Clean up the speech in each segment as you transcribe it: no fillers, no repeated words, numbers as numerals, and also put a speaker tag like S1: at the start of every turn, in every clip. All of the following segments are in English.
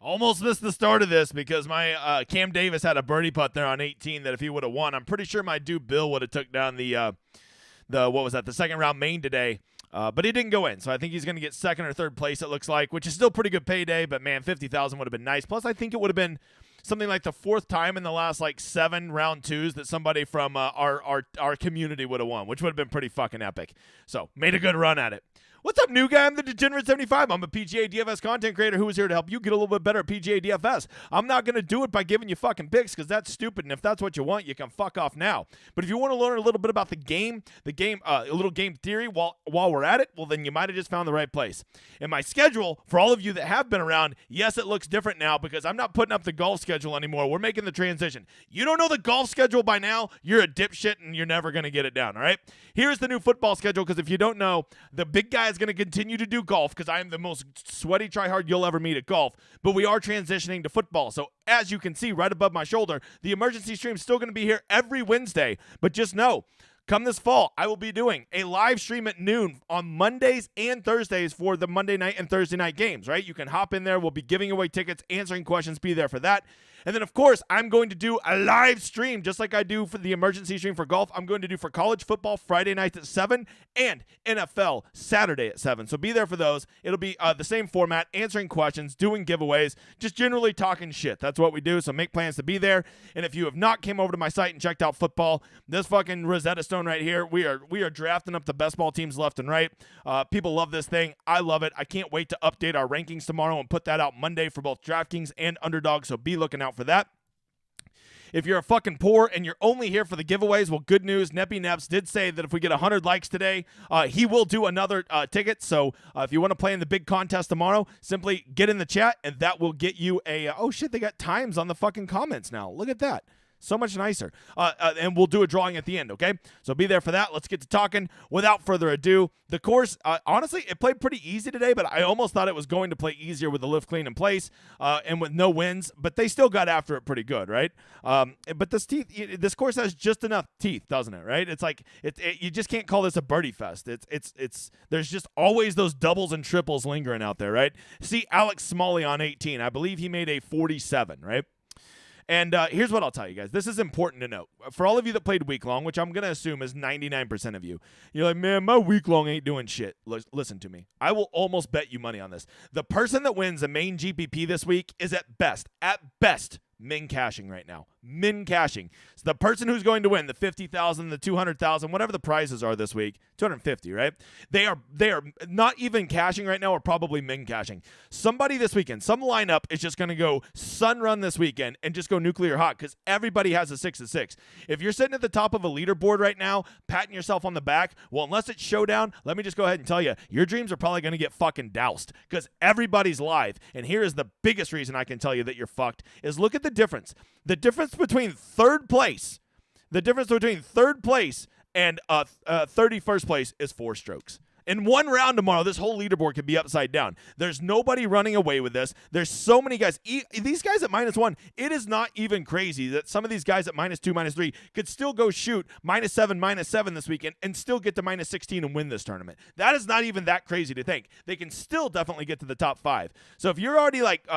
S1: Almost missed the start of this because my Cam Davis had a birdie putt there on 18 that if he would have won, I'm pretty sure my dude Bill would have took down the second round main today. But he didn't go in, so I think he's going to get second or third place, it looks like, which is still pretty good payday, but man, $50,000 would have been nice. Plus, I think it would have been something like the fourth time in the last, 7 round twos that somebody from our community would have won, which would have been pretty fucking epic. So, made a good run at it. What's up, new guy? I'm the Degenerate75. I'm a PGA DFS content creator who is here to help you get a little bit better at PGA DFS. I'm not going to do it by giving you fucking picks because that's stupid, and if that's what you want, you can fuck off now. But if you want to learn a little bit about the game, a little game theory while we're at it, well, then you might have just found the right place. In my schedule, for all of you that have been around, yes, it looks different now because I'm not putting up the golf schedule anymore. We're making the transition. You don't know the golf schedule by now, you're a dipshit, and you're never going to get it down, all right? Here's the new football schedule because if you don't know, the big guy is going to continue to do golf because I am the most sweaty tryhard you'll ever meet at golf, but we are transitioning to football. So as you can see right above my shoulder, the emergency stream is still going to be here every Wednesday, but just know, come this fall, I will be doing a live stream at noon on Mondays and Thursdays for the Monday night and Thursday night games, right? You can hop in there. We'll be giving away tickets, answering questions, be there for that. And then, of course, I'm going to do a live stream just like I do for the emergency stream for golf. I'm going to do for college football Friday nights at 7 and NFL Saturday at 7. So be there for those. It'll be the same format, answering questions, doing giveaways, just generally talking shit. That's what we do, so make plans to be there. And if you have not came over to my site and checked out football, this fucking Rosetta Stone right here, we are drafting up the best ball teams left and right. People love this thing. I love it. I can't wait to update our rankings tomorrow and put that out Monday for both DraftKings and Underdog, so be looking out for that. If you're a fucking poor and you're only here for the giveaways, well, good news. Neppy Neps did say that if we get 100 likes today, he will do another ticket. So if you want to play in the big contest tomorrow, simply get in the chat, and that will get you a oh, shit, they got times on the fucking comments now. Look at that. So much nicer. And we'll do a drawing at the end, okay? So be there for that. Let's get to talking. Without further ado, the course, honestly, it played pretty easy today, but I almost thought it was going to play easier with the lift clean in place and with no winds, but they still got after it pretty good, right? But this course has just enough teeth, doesn't it, right? It's like, you just can't call this a birdie fest. There's just always those doubles and triples lingering out there, right? See Alex Smalley on 18. I believe he made a 47, right? And here's what I'll tell you guys. This is important to note. For all of you that played week-long, which I'm going to assume is 99% of you, you're like, man, my week-long ain't doing shit. Listen to me. I will almost bet you money on this. The person that wins the main GPP this week is at best, min cashing right now. Min cashing. So the person who's going to win the 50,000, the 200,000, whatever the prizes are this week, 250, right? They are not even cashing right now, or probably min cashing. Somebody this weekend, some lineup is just going to go sun run this weekend and just go nuclear hot because everybody has a 6-6. If you're sitting at the top of a leaderboard right now, patting yourself on the back, well, unless it's Showdown, let me just go ahead and tell you, your dreams are probably going to get fucking doused because everybody's live. And here is the biggest reason I can tell you that you're fucked is look at the difference. The difference between third place and 31st place is 4 strokes. In one round tomorrow, this whole leaderboard could be upside down. There's nobody running away with this. There's so many guys. These guys at -1, it is not even crazy that some of these guys at -2, -3 could still go shoot -7 this weekend and still get to -16 and win this tournament. That is not even that crazy to think. They can still definitely get to the top 5. So if you're already like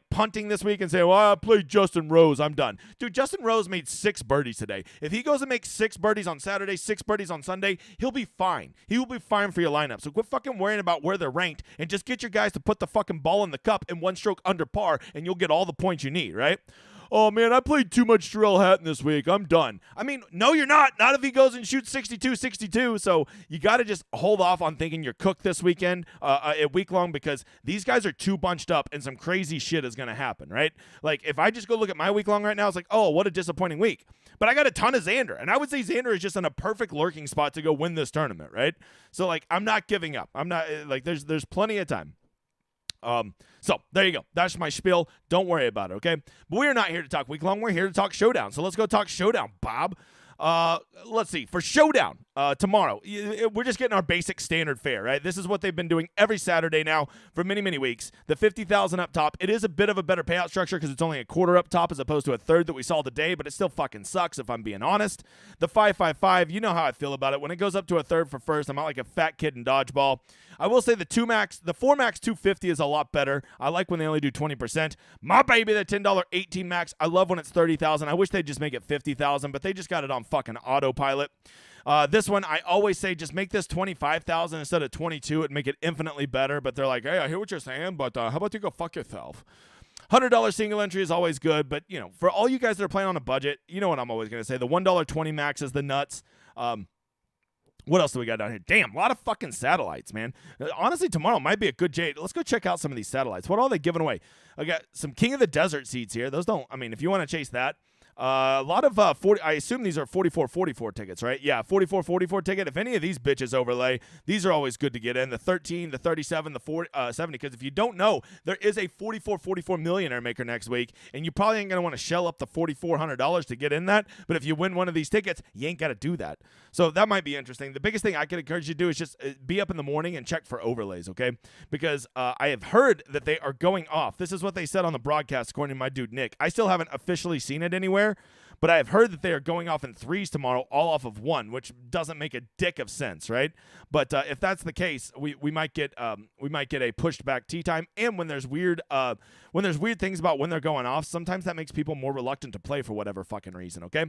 S1: punting this week and say, well, I played Justin Rose, I'm done. Dude, Justin Rose made 6 birdies today. If he goes and makes 6 birdies on Saturday, 6 birdies on Sunday, he'll be fine. He will be fine for your lineup. So quit fucking worrying about where they're ranked and just get your guys to put the fucking ball in the cup in 1 stroke under par, and you'll get all the points you need, right? Oh, man, I played too much Terrell Hatton this week. I'm done. I mean, no, you're not. Not if he goes and shoots 62. So you got to just hold off on thinking you're cooked this weekend at week-long because these guys are too bunched up and some crazy shit is going to happen, right? Like, if I just go look at my week-long right now, it's like, oh, what a disappointing week. But I got a ton of Xander, and I would say Xander is just in a perfect lurking spot to go win this tournament, right? So, like, I'm not giving up. I'm not, like, there's plenty of time. So there you go. That's my spiel. Don't worry about it, okay? But we're not here to talk week long. We're here to talk Showdown. So let's go talk Showdown, Bob. Let's see. For Showdown, tomorrow. We're just getting our basic standard fare, right? This is what they've been doing every Saturday now for many, many weeks. The 50,000 up top, it is a bit of a better payout structure because it's only a quarter up top as opposed to a third that we saw today, but it still fucking sucks if I'm being honest. The 555, you know how I feel about it. When it goes up to a third for first, I'm out like a fat kid in dodgeball. I will say the 4 max 250 is a lot better. I like when they only do 20%. My baby, the $10 18 max, I love when it's 30,000. I wish they'd just make it 50,000, but they just got it on fucking autopilot. This one, I always say just make this 25,000 instead of 22. It'd make it infinitely better. But they're like, hey, I hear what you're saying, but how about you go fuck yourself? $100 single entry is always good. But, you know, for all you guys that are playing on a budget, you know what I'm always going to say. The $1.20 max is the nuts. What else do we got down here? Damn, a lot of fucking satellites, man. Honestly, tomorrow might be a good day. Let's go check out some of these satellites. What are they giving away? I got some King of the Desert seats here. Those don't, I mean, if you want to chase that. A lot of 40. I assume these are 44 tickets, right? Yeah, 44 ticket. If any of these bitches overlay, these are always good to get in. The 13, the 37, the 70. Because if you don't know, there is a 44 millionaire maker next week, and you probably ain't gonna want to shell up the $4,400 to get in that. But if you win one of these tickets, you ain't gotta do that. So that might be interesting. The biggest thing I could encourage you to do is just be up in the morning and check for overlays, okay? Because I have heard that they are going off. This is what they said on the broadcast, according to my dude Nick. I still haven't officially seen it anywhere. But I have heard that they are going off in threes tomorrow, all off of one, which doesn't make a dick of sense, right? But if that's the case, we might get a pushed back tee time. And when there's weird things about when they're going off, sometimes that makes people more reluctant to play for whatever fucking reason. Okay,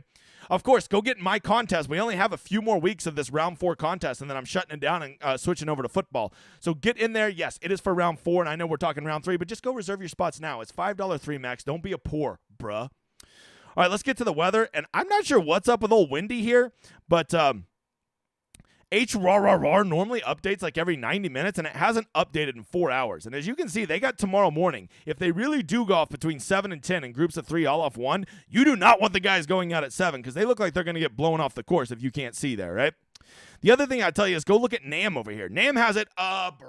S1: of course, go get my contest. We only have a few more weeks of this round 4 contest, and then I'm shutting it down and switching over to football. So get in there. Yes, it is for round 4, and I know we're talking round 3, but just go reserve your spots now. It's $5 3 max. Don't be a poor, bruh. All right, let's get to the weather, and I'm not sure what's up with old Windy here, but HRRR normally updates like every 90 minutes, and it hasn't updated in 4 hours. And as you can see, they got tomorrow morning. If they really do go off between 7 and 10 in groups of 3 all off 1, you do not want the guys going out at 7 because they look like they're going to get blown off the course if you can't see there, right? The other thing I tell you is go look at NAM over here. NAM has it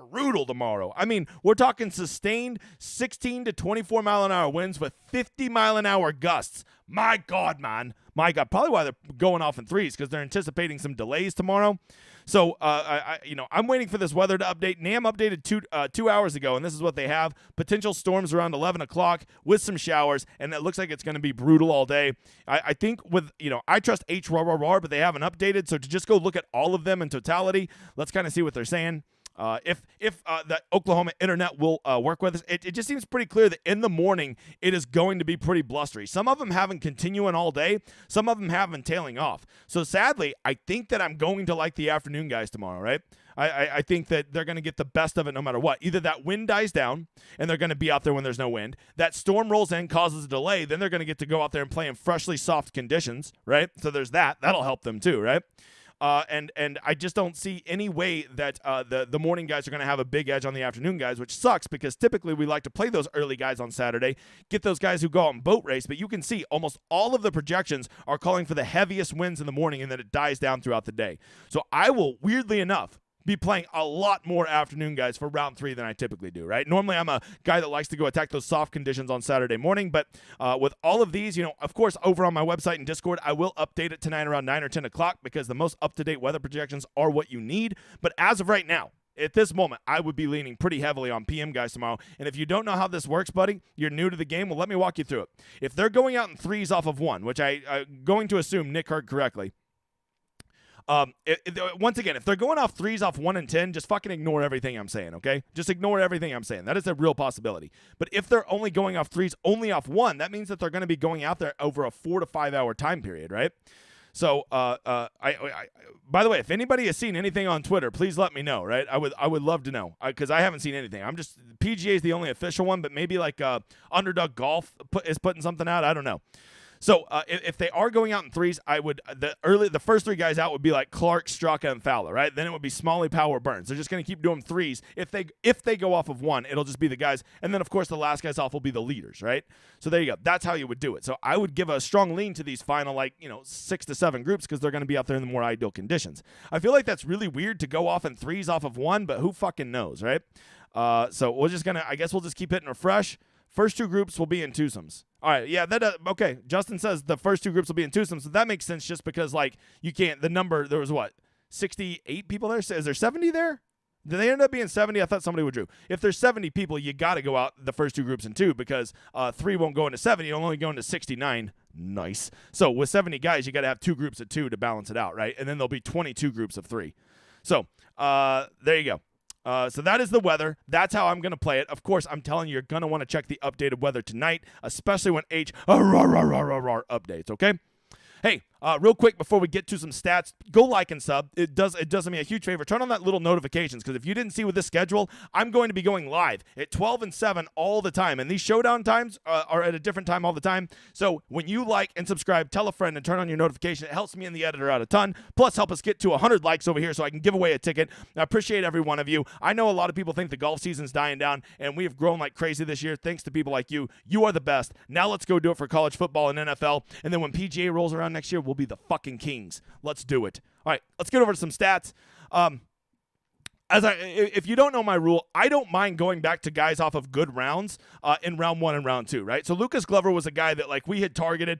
S1: brutal tomorrow. I mean, we're talking sustained 16 to 24 mile an hour winds with 50 mile an hour gusts. My God, man. My God. Probably why they're going off in threes because they're anticipating some delays tomorrow. So, I'm waiting for this weather to update. NAM updated 2 hours ago, and this is what they have. Potential storms around 11 o'clock with some showers, and it looks like it's going to be brutal all day. I think I trust HRRR, but they haven't updated. So to just go look at all of them in totality, let's kind of see what they're saying. If the Oklahoma internet will work with us, it just seems pretty clear that in the morning it is going to be pretty blustery. Some of them haven't continuing all day. Some of them haven't tailing off. So sadly, I think that I'm going to like the afternoon guys tomorrow, right? I think that they're going to get the best of it no matter what. Either that wind dies down and they're going to be out there when there's no wind. That storm rolls in, causes a delay. Then they're going to get to go out there and play in freshly soft conditions, right? So there's that. That'll help them too, right? And I just don't see any way that the morning guys are going to have a big edge on the afternoon guys, which sucks because typically we like to play those early guys on Saturday, get those guys who go out and boat race. But you can see almost all of the projections are calling for the heaviest winds in the morning and then it dies down throughout the day. So I will, weirdly enough, be playing a lot more afternoon guys for round 3 than I typically do, right? Normally, I'm a guy that likes to go attack those soft conditions on Saturday morning, but with all of these, of course, over on my website and Discord, I will update it tonight around 9 or 10 o'clock because the most up-to-date weather projections are what you need. But as of right now, at this moment, I would be leaning pretty heavily on PM guys tomorrow. And if you don't know how this works, buddy, you're new to the game, well, let me walk you through it. If they're going out in threes off of 1, which I'm going to assume Nick heard correctly, once again, if they're going off threes off 1 and 10, just fucking ignore everything I'm saying, okay? Just ignore everything I'm saying. That is a real possibility. But if they're only going off threes only off 1, that means that they're going to be going out there over a 4 to 5 hour time period, right? So, by the way, if anybody has seen anything on Twitter, please let me know, right? I would love to know because I haven't seen anything. PGA is the only official one, but maybe like Underdog Golf is putting something out. I don't know. So if they are going out in threes, the first 3 guys out would be like Clark, Straka, and Fowler, right? Then it would be Smalley, Power, Burns. They're just going to keep doing threes. If they go off of 1, it'll just be the guys, and then of course the last guys off will be the leaders, right? So there you go. That's how you would do it. So I would give a strong lean to these final 6 to 7 groups because they're going to be out there in the more ideal conditions. I feel like that's really weird to go off in threes off of 1, but who fucking knows, right? So we'll just keep hitting refresh. First 2 groups will be in twosomes. All right, yeah, okay. Justin says the first 2 groups will be in twosomes, so that makes sense just because, you can't, the number, there was what? 68 people there. Is there 70 there? Did they end up being 70? I thought somebody would drew. If there's 70 people, you got to go out the first two groups in two because 3 won't go into 70. It'll only go into 69. Nice. So with 70 guys, you got to have 2 groups of 2 to balance it out, right? And then there'll be 22 groups of 3. So there you go. So that is the weather. That's how I'm going to play it. Of course, I'm telling you, you're going to want to check the updated weather tonight, especially when updates, okay? Hey, real quick before we get to some stats, go like and sub. It does me a huge favor. Turn on that little notifications because if you didn't see with this schedule, I'm going to be going live at 12 and 7 all the time. And these showdown times are at a different time all the time. So when you like and subscribe, tell a friend and turn on your notification. It helps me and the editor out a ton. Plus, help us get to 100 likes over here so I can give away a ticket. I appreciate every one of you. I know a lot of people think the golf season's dying down, and we have grown like crazy this year thanks to people like you. You are the best. Now let's go do it for college football and NFL. And then when PGA rolls around next year, we'll be the fucking kings. Let's do it. All right, let's get over to some stats. If you don't know my rule, I don't mind going back to guys off of good rounds in round 1 and round 2, right? So Lucas Glover was a guy that like we had targeted.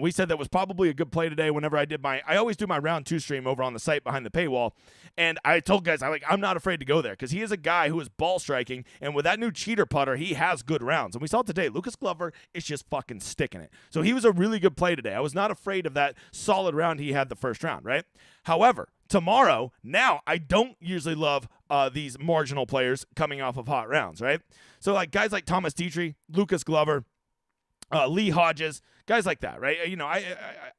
S1: We said that was probably a good play today. Whenever I always do my round 2 stream over on the site behind the paywall, and I told guys I'm not afraid to go there because he is a guy who is ball striking, and with that new cheater putter, he has good rounds. And we saw it today. Lucas Glover is just fucking sticking it. So he was a really good play today. I was not afraid of that solid round he had the first round, right? However, tomorrow, now I don't usually love these marginal players coming off of hot rounds, right? So like guys like Thomas Dietrich, Lucas Glover, Lee Hodges, guys like that, right?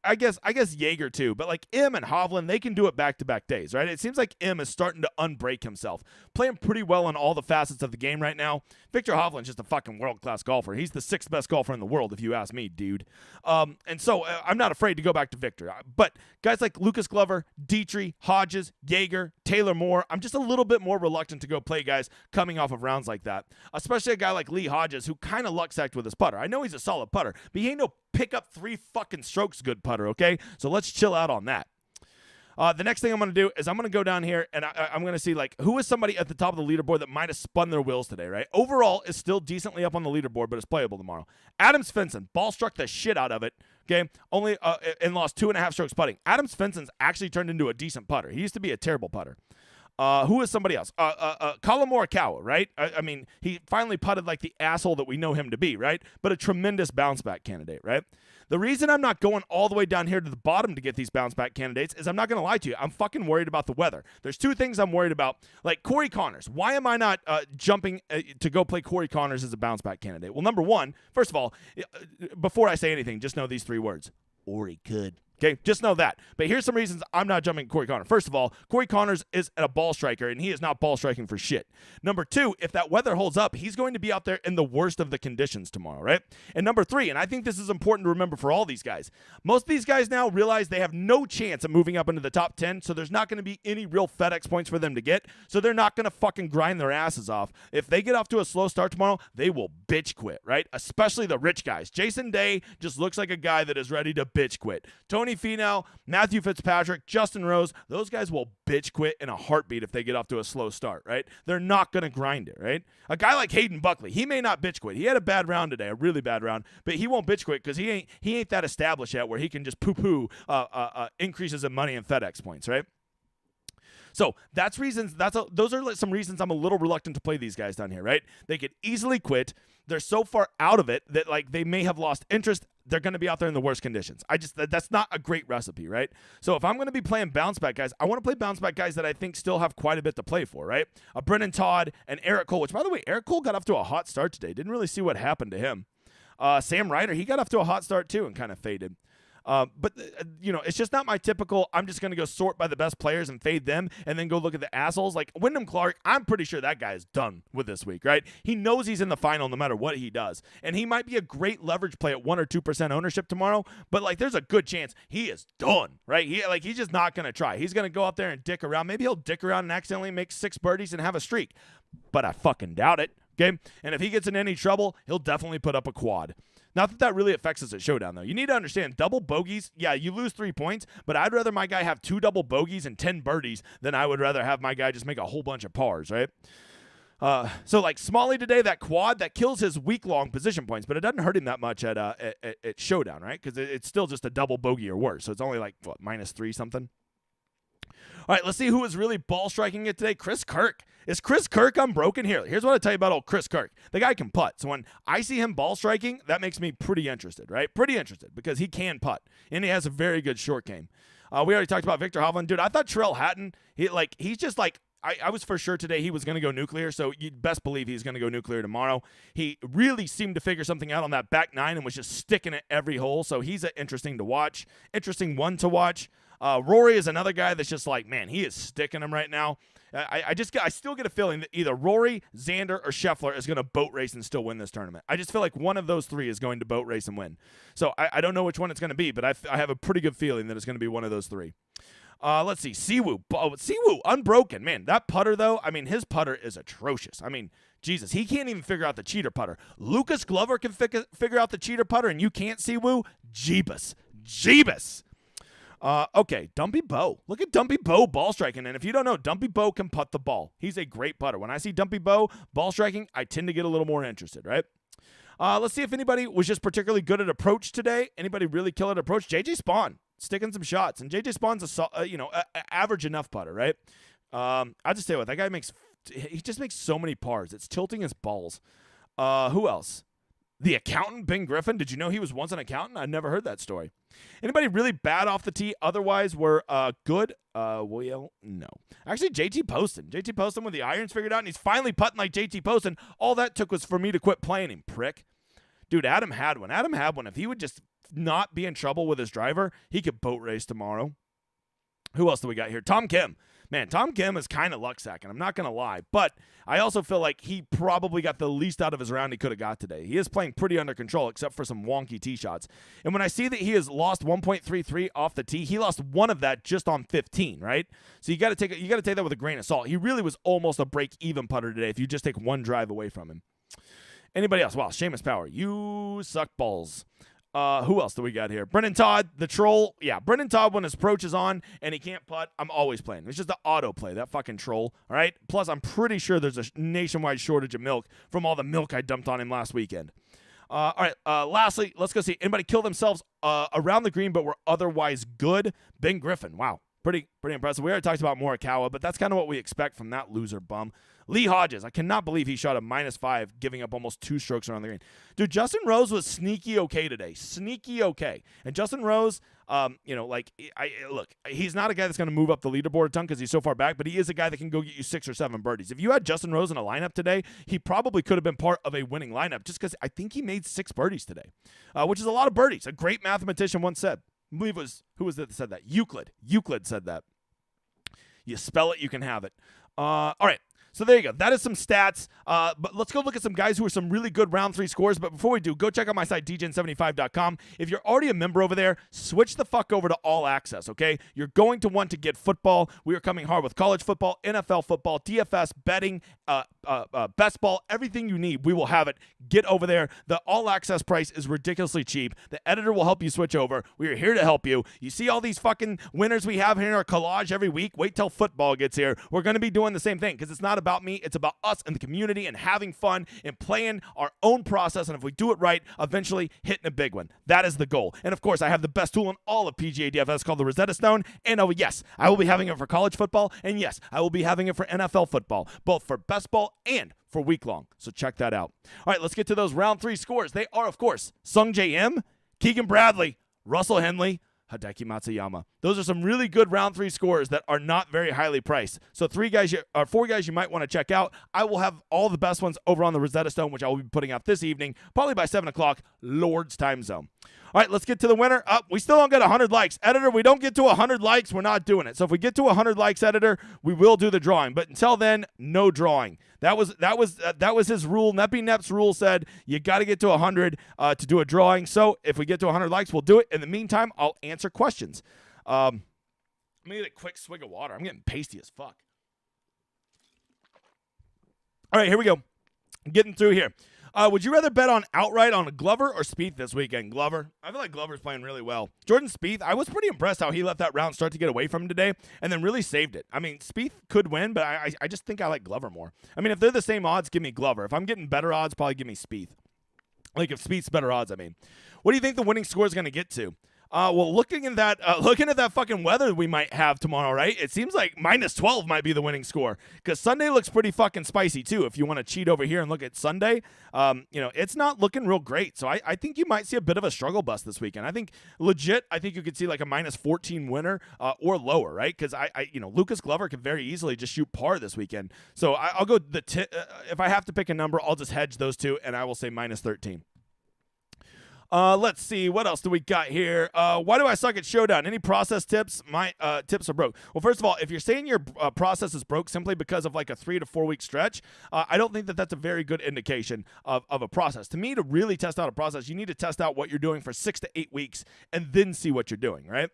S1: I guess Jaeger too, but like M and Hovland, they can do it back-to-back days, right? It seems like M is starting to unbreak himself, playing pretty well on all the facets of the game right now. Victor Hovland's just a fucking world-class golfer. He's the 6th best golfer in the world, if you ask me, dude. And so I'm not afraid to go back to Victor. But guys like Lucas Glover, Dietrich, Hodges, Jaeger, Taylor Moore, I'm just a little bit more reluctant to go play guys coming off of rounds like that, especially a guy like Lee Hodges, who kind of luck-sacked with his putter. I know he's a solid putter, but he ain't no pick up 3 fucking strokes good putter, okay? So let's chill out on that. The next thing I'm going to do is I'm going to go down here and I'm going to see like who is somebody at the top of the leaderboard that might have spun their wheels today, right? Overall, is still decently up on the leaderboard, but it's playable tomorrow. Adam Svensson, ball struck the shit out of it, okay? Only and lost 2.5 strokes putting. Adam Svensson's actually turned into a decent putter. He used to be a terrible putter. Who is somebody else? Colin Morikawa, right? I mean, he finally putted like the asshole that we know him to be, right? But a tremendous bounce back candidate, right? The reason I'm not going all the way down here to the bottom to get these bounce back candidates is I'm not going to lie to you. I'm fucking worried about the weather. There's 2 things I'm worried about. Like Corey Connors. Why am I not jumping to go play Corey Connors as a bounce back candidate? Well, number one, first of all, before I say anything, just know these 3 words. Or he could. Okay, just know that. But here's some reasons I'm not jumping Corey Connors. First of all, Corey Connors is a ball striker, and he is not ball striking for shit. Number 2, if that weather holds up, he's going to be out there in the worst of the conditions tomorrow, right? And number 3, and I think this is important to remember for all these guys, most of these guys now realize they have no chance of moving up into the top 10, so there's not going to be any real FedEx points for them to get, so they're not going to fucking grind their asses off. If they get off to a slow start tomorrow, they will bitch quit, right? Especially the rich guys. Jason Day just looks like a guy that is ready to bitch quit. Tony Finau, Matthew Fitzpatrick, Justin Rose, those guys will bitch quit in a heartbeat if they get off to a slow start, right? They're not going to grind it, right? A guy like Hayden Buckley, he may not bitch quit. He had a bad round today, a really bad round, but he won't bitch quit because he ain't that established yet where he can just poo-poo increases in money and FedEx points, right? So those are some reasons I'm a little reluctant to play these guys down here, right? They could easily quit. They're so far out of it that like they may have lost interest. They're going to be out there in the worst conditions. That's not a great recipe, right? So if I'm going to be playing bounce back guys, I want to play bounce back guys that I think still have quite a bit to play for, right? Brennan Todd and Eric Cole, which by the way, Eric Cole got off to a hot start today. Didn't really see what happened to him. Sam Ryder, he got off to a hot start too and kind of faded. But it's just not my typical, I'm just going to go sort by the best players and fade them and then go look at the assholes. Like Wyndham Clark, I'm pretty sure that guy is done with this week, right? He knows he's in the final no matter what he does. And he might be a great leverage play at 1 or 2% ownership tomorrow, but like there's a good chance he is done, right? He's just not going to try. He's going to go out there and dick around. Maybe he'll dick around and accidentally make 6 birdies and have a streak, but I fucking doubt it. Okay. And if he gets in any trouble, he'll definitely put up a quad. Not that really affects us at Showdown, though. You need to understand, double bogeys, yeah, you lose 3 points, but I'd rather my guy have 2 double bogeys and 10 birdies than I would rather have my guy just make a whole bunch of pars, right? So like Smalley today, that quad, that kills his week-long position points, but it doesn't hurt him that much at Showdown, right? Because it's still just a double bogey or worse, so it's only like, what, -3 something? All right, let's see who is really ball striking it today. Chris Kirk. Is Chris Kirk unbroken here? Here's what I tell you about old Chris Kirk. The guy can putt. So when I see him ball striking, that makes me pretty interested, right? Pretty interested because he can putt, and he has a very good short game. We already talked about Victor Hovland. Dude, I thought Terrell Hatton, he's just like, I was for sure today he was going to go nuclear, so you'd best believe he's going to go nuclear tomorrow. He really seemed to figure something out on that back nine and was just sticking at every hole, so he's interesting to watch. Interesting one to watch. Rory is another guy that's just like, man, he is sticking him right now. I still get a feeling that either Rory, Xander, or Scheffler is going to boat race and still win this tournament. I just feel like one of those three is going to boat race and win. So I don't know which one it's going to be, but I have a pretty good feeling that it's going to be one of those three. Let's see. Siwoo. Siwoo, unbroken. Man, that putter, though, I mean, his putter is atrocious. I mean, Jesus, he can't even figure out the cheater putter. Lucas Glover can figure out the cheater putter, and you can't, Siwoo? Jeebus. Okay, Dumpy Bo. Look at Dumpy Bo ball striking. And if you don't know, Dumpy Bo can putt the ball. He's a great putter. When I see Dumpy Bo ball striking, I tend to get a little more interested, right? Let's see if anybody was just particularly good at approach today. Anybody really kill at approach? JJ Spawn sticking some shots. And JJ Spawn's a average enough putter, right? I'll just tell you what, that guy he just makes so many pars. It's tilting his balls. Who else? The accountant, Ben Griffin. Did you know he was once an accountant? I've never heard that story. Anybody really bad off the tee? Otherwise, were good? Well, no. Actually, JT Poston with the irons figured out, and he's finally putting like JT Poston. All that took was for me to quit playing him, prick. Dude, Adam had one. If he would just not be in trouble with his driver, he could boat race tomorrow. Who else do we got here? Tom Kim. Man, Tom Kim is kind of luck sacking. I'm not going to lie. But I also feel like he probably got the least out of his round he could have got today. He is playing pretty under control, except for some wonky tee shots. And when I see that he has lost 1.33 off the tee, he lost one of that just on 15, right? So you got to take that with a grain of salt. He really was almost a break-even putter today if you just take one drive away from him. Anybody else? Wow, Seamus Power. You suck balls. Who else do we got here? Brendan Todd, the troll. Yeah, Brendan Todd, when his approach is on and he can't putt, I'm always playing. It's just the auto play, that fucking troll. All right? Plus, I'm pretty sure there's a nationwide shortage of milk from all the milk I dumped on him last weekend. All right, lastly, let's go see. Anybody kill themselves around the green but were otherwise good? Ben Griffin. Wow. Pretty impressive. We already talked about Morikawa, but that's kind of what we expect from that loser bum. Lee Hodges, I cannot believe he shot a -5, giving up almost 2 strokes around the green. Dude, Justin Rose was sneaky okay today. Sneaky okay. And Justin Rose, look, he's not a guy that's going to move up the leaderboard a ton because he's so far back, but he is a guy that can go get you 6 or 7 birdies. If you had Justin Rose in a lineup today, he probably could have been part of a winning lineup just because I think he made 6 birdies today, which is a lot of birdies. A great mathematician once said. I believe it was, who was it that said that? Euclid said that. You spell it, you can have it. All right. So there you go. That is some stats. But let's go look at some guys who are some really good round 3 scores. But before we do, go check out my site, DGen75.com. If you're already a member over there, switch the fuck over to All Access, okay? You're going to want to get football. We are coming hard with college football, NFL football, DFS, betting, best ball, everything you need. We will have it. Get over there. The All Access price is ridiculously cheap. The editor will help you switch over. We are here to help you. You see all these fucking winners we have here in our collage every week? Wait till football gets here. We're going to be doing the same thing because it's not about me. It's about us and the community and having fun and playing our own process. And if we do it right, eventually hitting a big one. That is the goal. And of course, I have the best tool in all of PGA DFS called the Rosetta Stone. And oh, yes, I will be having it for college football. And yes, I will be having it for NFL football, both for best ball and for week long. So check that out. All right, let's get to those round 3 scores. They are, of course, Sung J M, Keegan Bradley, Russell Henley, Hideki Matsuyama. Those are some really good round 3 scores that are not very highly priced. So 4 guys you might want to check out. I will have all the best ones over on the Rosetta Stone, which I will be putting out this evening, probably by 7 o'clock, Lord's time zone. All right, let's get to the winner. We still don't get 100 likes. Editor, we don't get to 100 likes, we're not doing it. So if we get to 100 likes, editor, we will do the drawing. But until then, no drawing. That was his rule. Neppy Nep's rule said you got to get to 100 to do a drawing. So if we get to 100 likes, we'll do it. In the meantime, I'll answer questions. Let me get a quick swig of water. I'm getting pasty as fuck. All right, here we go. Getting through here. Would you rather bet on outright on Glover or Spieth this weekend? Glover. I feel like Glover's playing really well. Jordan Spieth, I was pretty impressed how he let that round start to get away from him today and then really saved it. I mean, Spieth could win, but I just think I like Glover more. I mean, if they're the same odds, give me Glover. If I'm getting better odds, probably give me Spieth. Like if Spieth's better odds, I mean. What do you think the winning score is going to get to? Well, looking at that fucking weather we might have tomorrow, right? It seems like -12 might be the winning score because Sunday looks pretty fucking spicy too. If you want to cheat over here and look at Sunday, it's not looking real great. So I think you might see a bit of a struggle bus this weekend. I think you could see like a -14 winner or lower, right? Because Lucas Glover could very easily just shoot par this weekend. So I'll go if I have to pick a number, I'll just hedge those two, and I will say -13. Let's see. What else do we got here? Why do I suck at Showdown? Any process tips? My tips are broke. Well, first of all, if you're saying your process is broke simply because of like a 3 to 4 week stretch, I don't think that that's a very good indication of a process. To me, to really test out a process, you need to test out what you're doing for 6 to 8 weeks and then see what you're doing, right?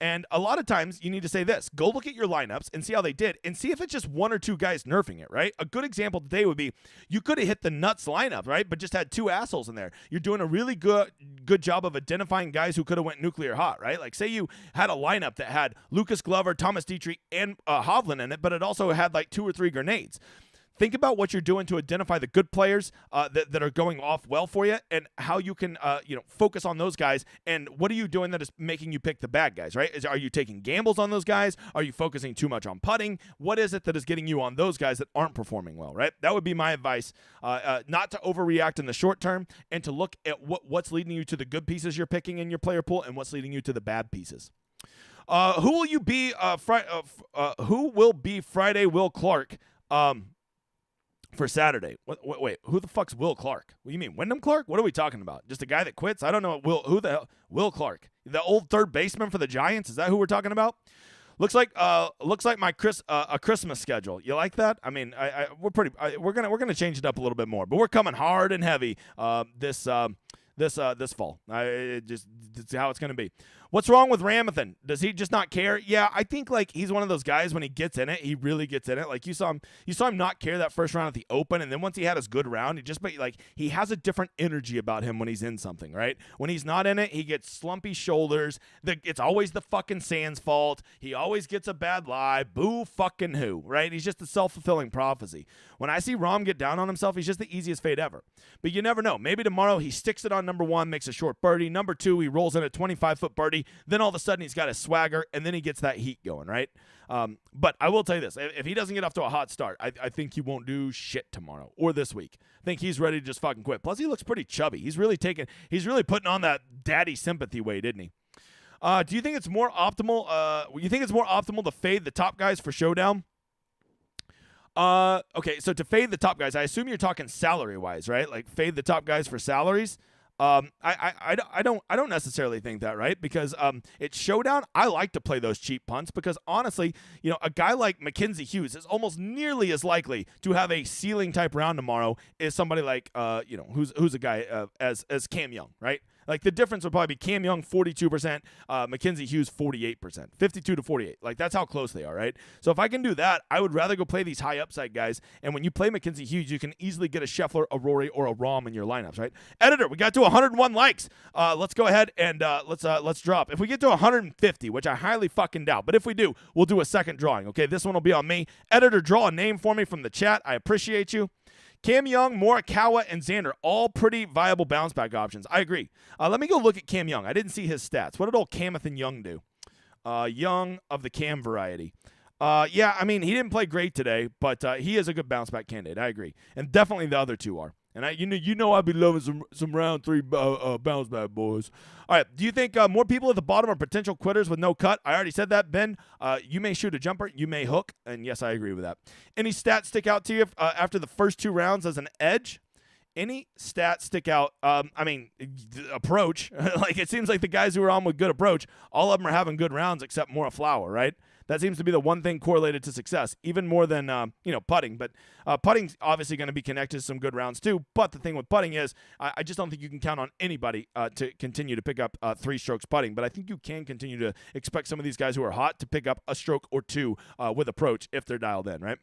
S1: And a lot of times you need to say this, go look at your lineups and see how they did and see if it's just one or two guys nerfing it, right? A good example today would be you could have hit the nuts lineup, right? But just had two assholes in there. You're doing a really good job of identifying guys who could have went nuclear hot, right? Like say you had a lineup that had Lucas Glover, Thomas Dietrich, and Hovland in it, but it also had like 2 or 3 grenades. Think about what you're doing to identify the good players that are going off well for you and how you can focus on those guys. And what are you doing that is making you pick the bad guys, right? Are you taking gambles on those guys? Are you focusing too much on putting? What is it that is getting you on those guys that aren't performing well, right? That would be my advice, not to overreact in the short term and to look at what's leading you to the good pieces you're picking in your player pool and what's leading you to the bad pieces. Who will you be? Who will be Friday Will Clark? For Saturday. Wait, who the fuck's Will Clark? What do you mean, Wyndham Clark? What are we talking about? Just a guy that quits? I don't know. Who the hell? Will Clark, the old third baseman for the Giants? Is that who we're talking about? Looks like my a Christmas schedule. You like that? I mean, we're gonna change it up a little bit more, but we're coming hard and heavy this fall. It's how it's gonna be. What's wrong with Ramathan? Does he just not care? Yeah, I think like he's one of those guys when he gets in it, he really gets in it. Like you saw him not care that first round at the Open, and then once he had his good round, he has a different energy about him when he's in something, right? When he's not in it, he gets slumpy shoulders. It's always the fucking sand's fault. He always gets a bad lie. Boo fucking who, right? He's just a self-fulfilling prophecy. When I see Rahm get down on himself, he's just the easiest fade ever. But you never know. Maybe tomorrow he sticks it on number 1, makes a short birdie. Number 2, he rolls in a 25-foot birdie. Then all of a sudden he's got his swagger, and then he gets that heat going, right? But I will tell you this. If he doesn't get off to a hot start, I think he won't do shit tomorrow or this week. I think he's ready to just fucking quit. Plus, he looks pretty chubby. He's really putting on that daddy sympathy weight, didn't he? Do you think it's more optimal? To fade the top guys for Showdown? Okay, so to fade the top guys, I assume you're talking salary-wise, right? Like fade the top guys for salaries. I don't necessarily think that, right? Because it's Showdown. I like to play those cheap punts because honestly, a guy like Mackenzie Hughes is almost nearly as likely to have a ceiling type round tomorrow as somebody like who's a guy as Cam Young, right? Like the difference would probably be Cam Young 42%, Mackenzie Hughes 48%, 52 to 48. Like that's how close they are, right? So if I can do that, I would rather go play these high upside guys. And when you play Mackenzie Hughes, you can easily get a Scheffler, a Rory, or a Rahm in your lineups, right? Editor, we got to 101 likes. Let's go ahead and let's drop. If we get to 150, which I highly fucking doubt, but if we do, we'll do a second drawing. Okay, this one will be on me. Editor, draw a name for me from the chat. I appreciate you. Cam Young, Morikawa, and Xander, all pretty viable bounce back options. I agree. Let me go look at Cam Young. I didn't see his stats. What did old Camathan Young do? Young of the Cam variety. Yeah, I mean, he didn't play great today, but he is a good bounce back candidate. I agree. And definitely the other two are. And I'd be loving some round 3 bounce back boys. All right, do you think more people at the bottom are potential quitters with no cut? I already said that, Ben. You may shoot a jumper, you may hook, and yes, I agree with that. Any stats stick out to you after the first 2 rounds as an edge? Any stats stick out? Approach. Like it seems like the guys who are on with good approach, all of them are having good rounds except Mora Flower, right? That seems to be the one thing correlated to success, even more than putting. But putting's obviously going to be connected to some good rounds too. But the thing with putting is, I just don't think you can count on anybody to continue to pick up 3 strokes putting. But I think you can continue to expect some of these guys who are hot to pick up a stroke or 2 with approach if they're dialed in, right?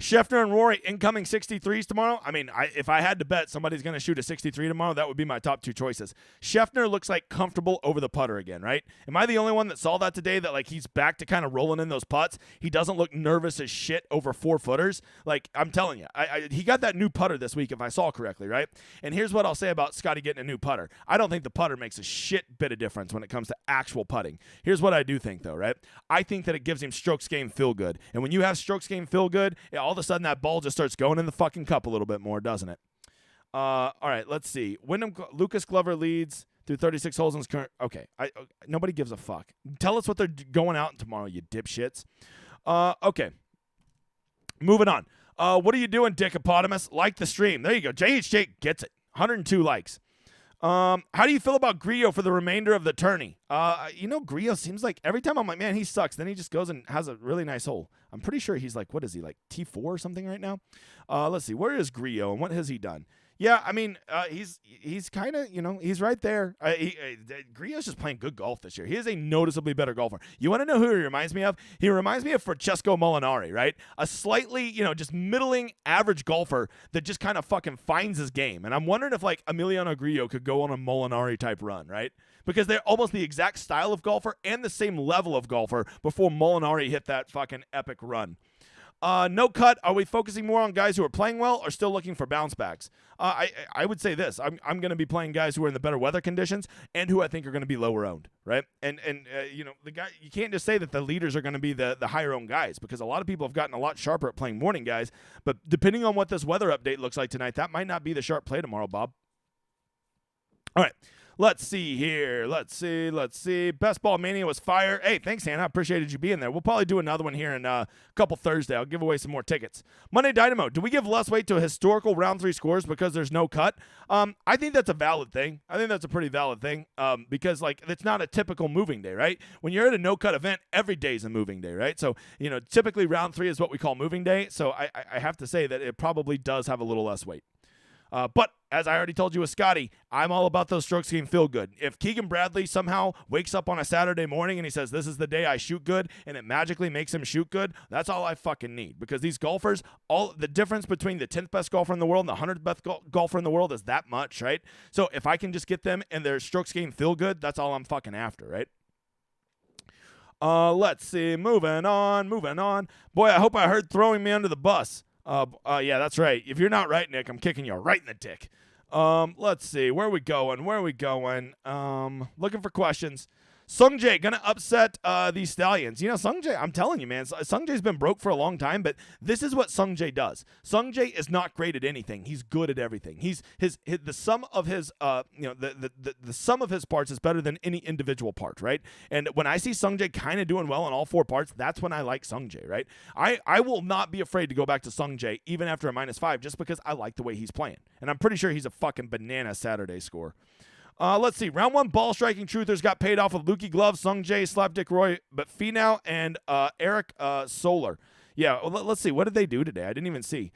S1: Scheffner and Rory incoming 63s tomorrow. I mean, if I had to bet somebody's going to shoot a 63 tomorrow, that would be my top two choices. Scheffner looks like comfortable over the putter again, right? Am I the only one that saw that today, that like he's back to kind of rolling in those putts? He doesn't look nervous as shit over 4-footers. Like, I'm telling you, he got that new putter this week, if I saw correctly, right? And here's what I'll say about Scotty getting a new putter. I don't think the putter makes a shit bit of difference when it comes to actual putting. Here's what I do think, though, right? I think that it gives him strokes game feel good. And when you have strokes game feel good, all of a sudden that ball just starts going in the fucking cup a little bit more, doesn't it? All right, let's see. Lucas Glover leads through 36 holes in his current. Okay, nobody gives a fuck. Tell us what they're going out tomorrow, you dipshits. Okay, moving on. What are you doing, Dickopotamus? Like the stream. There you go. JHJ gets it. 102 likes. How do you feel about Grillo for the remainder of the tourney? Grillo seems like every time I'm like, man, he sucks. Then he just goes and has a really nice hole. I'm pretty sure he's like, what is he, like T4 or something right now? Let's see. Where is Grillo and what has he done? Yeah, I mean, he's kind of, he's right there. Grillo's just playing good golf this year. He is a noticeably better golfer. You want to know who he reminds me of? He reminds me of Francesco Molinari, right? A slightly, just middling average golfer that just kind of fucking finds his game. And I'm wondering if, like, Emiliano Grillo could go on a Molinari-type run, right? Because they're almost the exact style of golfer and the same level of golfer before Molinari hit that fucking epic run. No cut. Are we focusing more on guys who are playing well or still looking for bounce backs? I would say this. I'm going to be playing guys who are in the better weather conditions and who I think are going to be lower owned, right? And the guy, you can't just say that the leaders are going to be the higher owned guys, because a lot of people have gotten a lot sharper at playing morning guys. But depending on what this weather update looks like tonight, that might not be the sharp play tomorrow, Bob. All right. Let's see here. Let's see. Best Ball Mania was fire. Hey, thanks, Hannah. I appreciated you being there. We'll probably do another one here in a couple Thursday. I'll give away some more tickets. Monday Dynamo. Do we give less weight to historical round 3 scores because there's no cut? I think that's a valid thing. I think that's a pretty valid thing because, like, it's not a typical moving day, right? When you're at a no-cut event, every day is a moving day, right? So, typically round 3 is what we call moving day. So I have to say that it probably does have a little less weight. But as I already told you with Scotty, I'm all about those strokes game feel good. If Keegan Bradley somehow wakes up on a Saturday morning and he says, this is the day I shoot good, and it magically makes him shoot good, that's all I fucking need. Because these golfers, all the difference between the 10th best golfer in the world and the 100th best golfer in the world is that much, right? So if I can just get them and their strokes game feel good, that's all I'm fucking after, right? Let's see. Moving on. Boy, I hope I heard throwing me under the bus. Yeah, that's right. If you're not right, Nick, I'm kicking you right in the dick. Let's see. Where are we going? Looking for questions. Sungjae gonna upset these Stallions. Sungjae, I'm telling you, man, Sungjae's been broke for a long time, but this is what Sungjae does. Sungjae is not great at anything. He's good at everything. The sum of his the sum of his parts is better than any individual part, right? And when I see Sungjae kind of doing well on all 4 parts, that's when I like Sungjae, right? I will not be afraid to go back to Sungjae even after a -5 just because I like the way he's playing. And I'm pretty sure he's a fucking banana Saturday score. Let's see. Round 1 ball striking truthers got paid off with Lukey Glove, Sungjae, Slapdick Roy, but Finau and Eric Solar. Yeah, well, let's see. What did they do today? I didn't even see.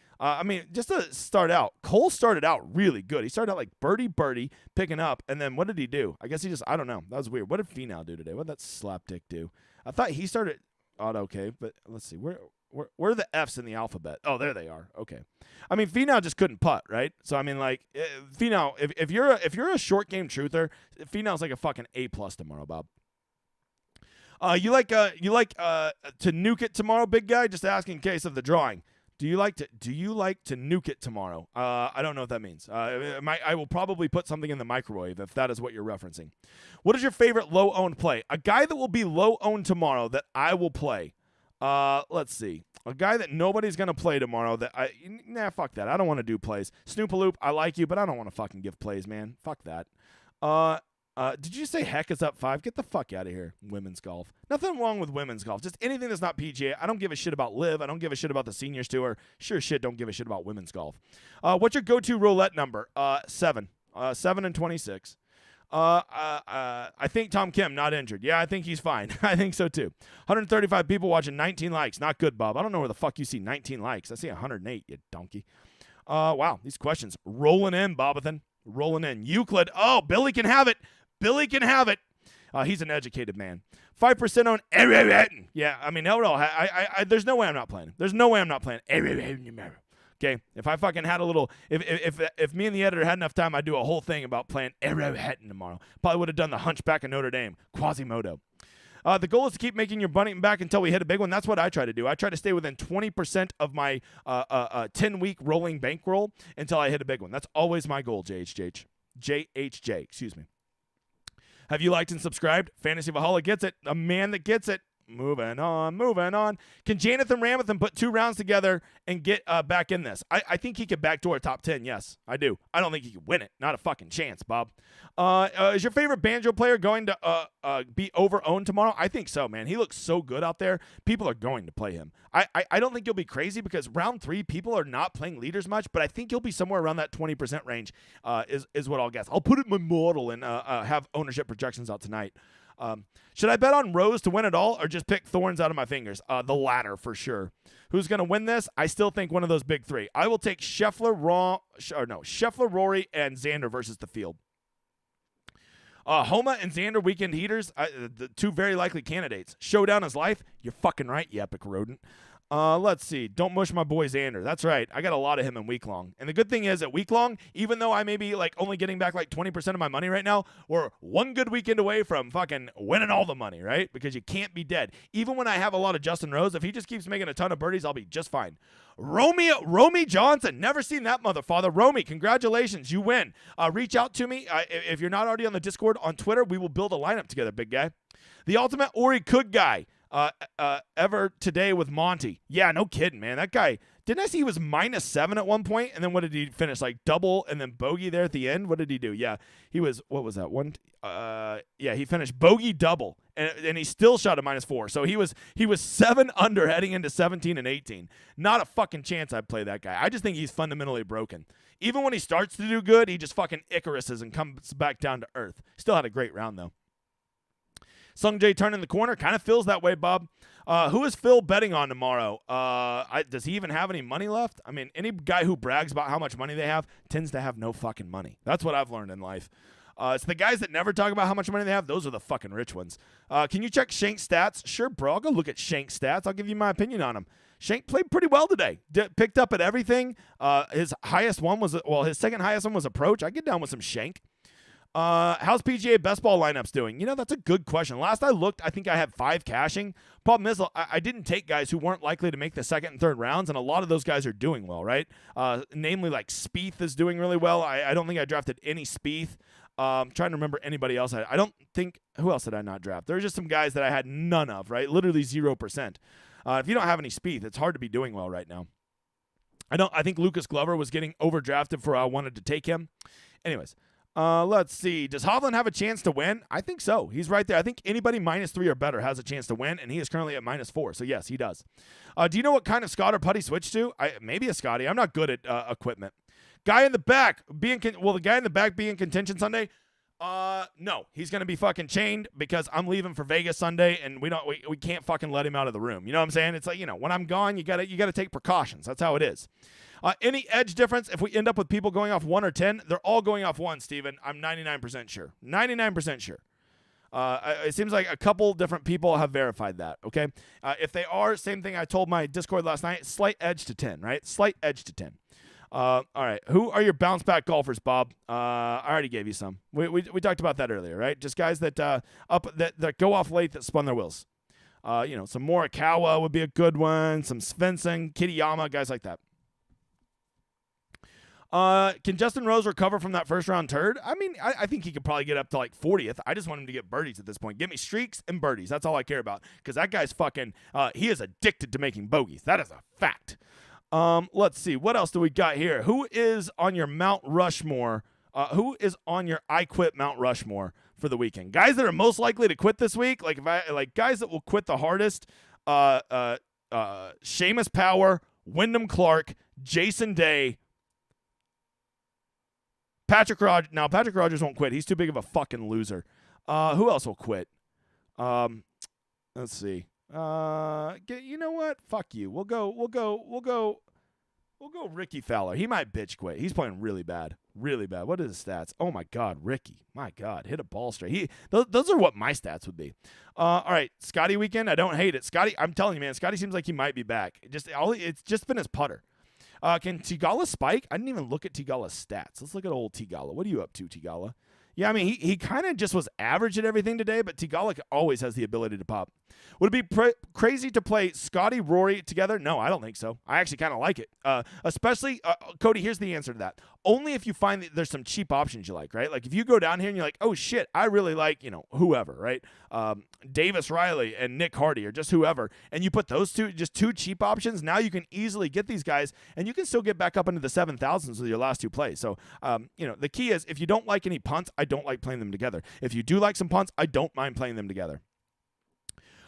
S1: Just to start out, Cole started out really good. He started out like birdie, picking up, and then what did he do? I guess I don't know. That was weird. What did Finau do today? What did that Slapdick do? I thought he started out okay, but let's see. Where are the F's in the alphabet? Oh, there they are. Okay. Finau just couldn't putt, right? So, Finau, if you're a short game truther, Finau's like a fucking A+ tomorrow, Bob. You like to nuke it tomorrow, big guy? Just asking in case of the drawing. Do you like to nuke it tomorrow? I don't know what that means. I will probably put something in the microwave if that is what you're referencing. What is your favorite low-owned play? A guy that will be low-owned tomorrow that I will play. Let's see. A guy that nobody's going to play tomorrow fuck that. I don't want to do plays. Snoopaloop, I like you, but I don't want to fucking give plays, man. Fuck that. Did you say heck is up 5? Get the fuck out of here. Women's golf. Nothing wrong with women's golf. Just anything that's not PGA. I don't give a shit about LIV. I don't give a shit about the Seniors Tour. Sure shit don't give a shit about women's golf. What's your go-to roulette number? 7. 7 and 26. I think Tom Kim not injured. Yeah, I think he's fine. I think so too. 135 people watching, 19 likes. Not good, Bob. I don't know where the fuck you see 19 likes. I see 108, you donkey. Wow, these questions rolling in, Bobathan. Rolling in. Euclid. Oh, Billy can have it. He's an educated man. 5% on Everton. Yeah, I mean, no, there's no way I'm not playing. There's no way I'm not playing Everton. Okay, if I fucking had a little, if me and the editor had enough time, I'd do a whole thing about playing Everton tomorrow. Probably would have done the Hunchback of Notre Dame, Quasimodo. The goal is to keep making your money back until we hit a big one. That's what I try to do. I try to stay within 20% of my 10-week rolling bankroll until I hit a big one. That's always my goal, JHJ, excuse me. Have you liked and subscribed? Fantasy Valhalla gets it. A man that gets it. Moving on. Can Jonathan Ramathan put 2 rounds together and get back in this? I think he could backdoor top 10. Yes, I do. I don't think he could win it. Not a fucking chance, Bob. Is your favorite banjo player going to be over-owned tomorrow? I think so, man. He looks so good out there. People are going to play him. I don't think you'll be crazy because round 3, people are not playing leaders much, but I think you'll be somewhere around that 20% range is what I'll guess. I'll put it in my model and have ownership projections out tonight. Should I bet on Rose to win it all or just pick thorns out of my fingers? The latter for sure. Who's going to win this? I still think one of those big 3. I will take Scheffler, Rory, and Xander versus the field. Homa and Xander weekend heaters, the 2 very likely candidates. Showdown is life. You're fucking right, you epic rodent. Let's see. Don't mush my boy Xander. That's right. I got a lot of him in week long. And the good thing is at week long, even though I may be like only getting back like 20% of my money right now, we're one good weekend away from fucking winning all the money, right? Because you can't be dead. Even when I have a lot of Justin Rose, if he just keeps making a ton of birdies, I'll be just fine. Romy Johnson. Never seen that motherfather. Romy, congratulations. You win. Reach out to me. If you're not already on the Discord on Twitter, we will build a lineup together, big guy. The ultimate Ori Cook guy. Ever today with Monty. Yeah, no kidding, man. That guy, didn't I see he was -7 at one point? And then what did he finish? Like double and then bogey there at the end? What did he do? Yeah, he was, what was that? He finished bogey double and he still shot a -4. So he was 7 under heading into 17 and 18. Not a fucking chance I'd play that guy. I just think he's fundamentally broken. Even when he starts to do good, he just fucking Icaruses and comes back down to earth. Still had a great round though. Sung Jae turning the corner. Kind of feels that way, Bob. Who is Phil betting on tomorrow? Does he even have any money left? I mean, any guy who brags about how much money they have tends to have no fucking money. That's what I've learned in life. It's the guys that never talk about how much money they have. Those are the fucking rich ones. Can you check Shank's stats? Sure, bro. I'll go look at Shank's stats. I'll give you my opinion on him. Shank played pretty well today. Picked up at everything. His second highest one was approach. I get down with some Shank. How's PGA best ball lineups doing? You know, that's a good question. Last I looked, I think I had 5 cashing. Problem is, I didn't take guys who weren't likely to make the second and third rounds, and a lot of those guys are doing well, right? Namely, like Spieth is doing really well. I don't think I drafted any Spieth. Trying to remember anybody else. I don't think, who else did I not draft? There were just some guys that I had none of, right? Literally 0%. If you don't have any Spieth, it's hard to be doing well right now. I think Lucas Glover was getting overdrafted for I wanted to take him. Anyways. Let's see. Does Hovland have a chance to win? I think so. He's right there. I think anybody -3 or better has a chance to win, and he is currently at -4. So, yes, he does. Do you know what kind of Scott or putt he switched to? Maybe a Scotty. I'm not good at equipment. Guy in the back. Will the guy in the back be in contention Sunday? No. He's going to be fucking chained because I'm leaving for Vegas Sunday, and we can't fucking let him out of the room. You know what I'm saying? It's like, when I'm gone, you gotta take precautions. That's how it is. Any edge difference if we end up with people going off 1 or 10? They're all going off 1, Steven. I'm 99% sure. 99% sure. It seems like a couple different people have verified that, okay? If they are, same thing I told my Discord last night, slight edge to 10, right? Slight edge to 10. All right. Who are your bounce back golfers, Bob? I already gave you some. We talked about that earlier, right? Just guys that that go off late that spun their wheels. Some Morikawa would be a good one. Some Svensson, Kitayama, guys like that. Can Justin Rose recover from that first round turd? I mean, I think he could probably get up to like 40th. I just want him to get birdies at this point. Give me streaks and birdies. That's all I care about. Because that guy's fucking, he is addicted to making bogeys. That is a fact. Let's see. What else do we got here? Who is on your Mount Rushmore? Who is on your I Quit Mount Rushmore for the weekend? Guys that are most likely to quit this week. Like guys that will quit the hardest. Seamus Power, Wyndham Clark, Jason Day, Patrick Rogers. Now, Patrick Rogers won't quit. He's too big of a fucking loser. Who else will quit? Let's see. You know what? Fuck you. We'll go. We'll go Ricky Fowler. He might bitch quit. He's playing really bad. Really bad. What are his stats? Oh, my God. Ricky. My God. Hit a ball straight. Those are what my stats would be. All right. Scotty weekend. I don't hate it. Scotty, I'm telling you, man, Scotty seems like he might be back. It's just been his putter. Can Tigala spike? I didn't even look at Tigala's stats. Let's look at old Tigala. What are you up to, Tigala? Yeah, I mean, he kind of just was average at everything today, but Tigala always has the ability to pop. Would it be crazy to play Scotty, Rory together? No, I don't think so. I actually kind of like it. Especially, Cody, here's the answer to that. Only if you find that there's some cheap options you like, right? Like if you go down here and you're like, oh, shit, I really like, whoever, right? Davis Riley and Nick Hardy or just whoever, and you put those two cheap options, now you can easily get these guys, and you can still get back up into the 7,000s with your last two plays. So, the key is if you don't like any punts, I don't like playing them together. If you do like some punts, I don't mind playing them together.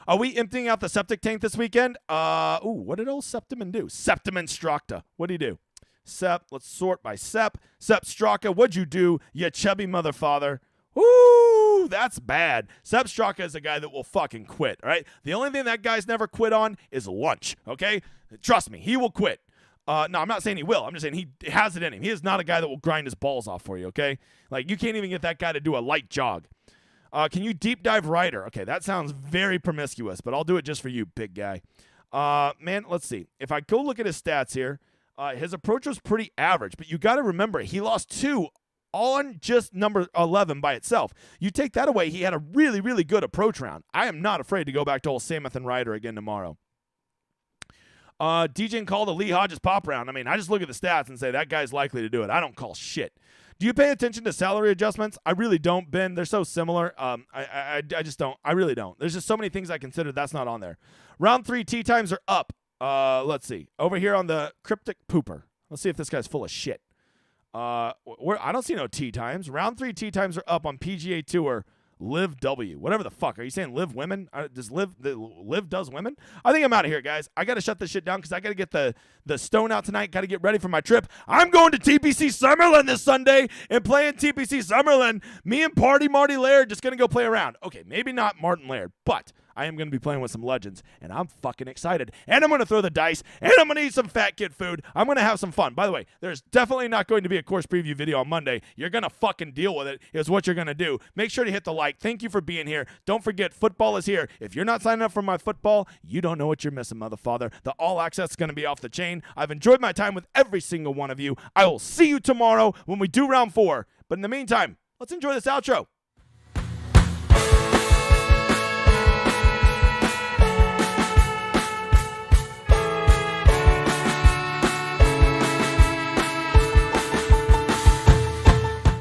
S1: Are we emptying out the septic tank this weekend? What did old Septiman do? Septiman Stracta. What did he do? Sep, let's sort by Sep. Sep Straka, what'd you do, you chubby motherfather? Woo, that's bad. Sep Straka is a guy that will fucking quit, all right? The only thing that guy's never quit on is lunch, okay? Trust me, he will quit. No, I'm not saying he will. I'm just saying he has it in him. He is not a guy that will grind his balls off for you, okay? Like, you can't even get that guy to do a light jog. Can you deep dive Ryder? Okay, that sounds very promiscuous, but I'll do it just for you, big guy. Man, let's see. If I go look at his stats here, his approach was pretty average, but you got to remember, he lost 2 on just number 11 by itself. You take that away, he had a really, really good approach round. I am not afraid to go back to old Samuth and Ryder again tomorrow. DJ called the Lee Hodges pop round. I mean, I just look at the stats and say that guy's likely to do it. I don't call shit. Do you pay attention to salary adjustments? I really don't, Ben. They're so similar. I just don't. I really don't. There's just so many things I consider that's not on there. Round 3 tee times are up. Let's see. Over here on the Cryptic Pooper. Let's see if this guy's full of shit. I don't see no tee times. Round 3 tee times are up on PGA Tour. Live W. Whatever the fuck. Are you saying Live Women? Does Live does women? I think I'm out of here, guys. I got to shut this shit down because I got to get the stone out tonight. Got to get ready for my trip. I'm going to TPC Summerlin this Sunday and playing TPC Summerlin. Me and Marty Laird just going to go play around. Okay, maybe not Martin Laird, but I am going to be playing with some legends, and I'm fucking excited. And I'm going to throw the dice, and I'm going to eat some fat kid food. I'm going to have some fun. By the way, there's definitely not going to be a course preview video on Monday. You're going to fucking deal with it is what you're going to do. Make sure to hit the like. Thank you for being here. Don't forget, football is here. If you're not signing up for my football, you don't know what you're missing, motherfather. The all access is going to be off the chain. I've enjoyed my time with every single one of you. I will see you tomorrow when we do round 4. But in the meantime, let's enjoy this outro.